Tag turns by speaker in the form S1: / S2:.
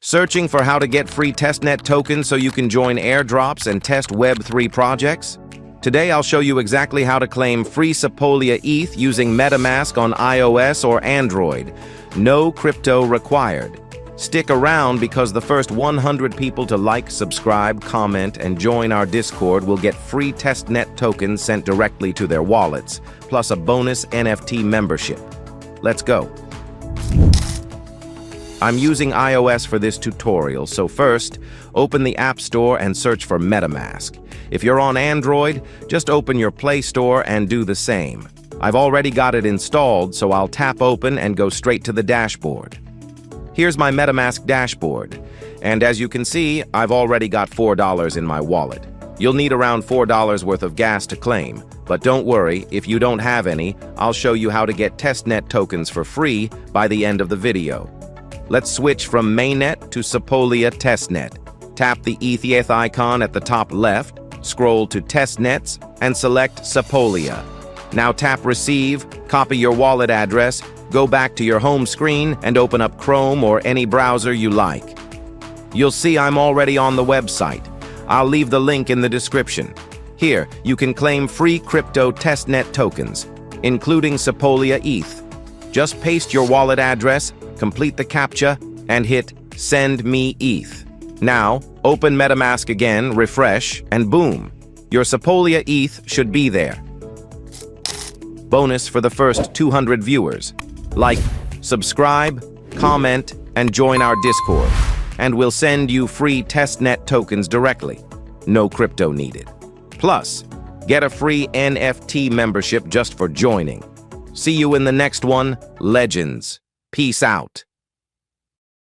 S1: Searching for how to get free testnet tokens so you can join airdrops and test Web3 projects? Today I'll show you exactly how to claim free Sepolia ETH using MetaMask on iOS or Android. No crypto required. Stick around because the first 100 people to like, subscribe, comment, and join our Discord will get free testnet tokens sent directly to their wallets, plus a bonus NFT membership. Let's go. I'm using iOS for this tutorial, so first, open the App Store and search for MetaMask. If you're on Android, just open your Play Store and do the same. I've already got it installed, so I'll tap open and go straight to the dashboard. Here's my MetaMask dashboard, and as you can see, I've already got $4 in my wallet. You'll need around $4 worth of gas to claim, but don't worry, if you don't have any, I'll show you how to get testnet tokens for free by the end of the video. Let's switch from Mainnet to Sepolia testnet. Tap the ETH icon at the top left, scroll to testnets, and select Sepolia. Now tap Receive, copy your wallet address, go back to your home screen, and open up Chrome or any browser you like. You'll see I'm already on the website. I'll leave the link in the description. Here, you can claim free crypto testnet tokens, including Sepolia ETH. Just paste your wallet address, complete the CAPTCHA, and hit Send Me ETH. Now, open MetaMask again, refresh, and boom! Your Sepolia ETH should be there. Bonus for the first 200 viewers. Like, subscribe, comment, and join our Discord, and we'll send you free testnet tokens directly. No crypto needed. Plus, get a free NFT membership just for joining. See you in the next one, Legends. Peace out.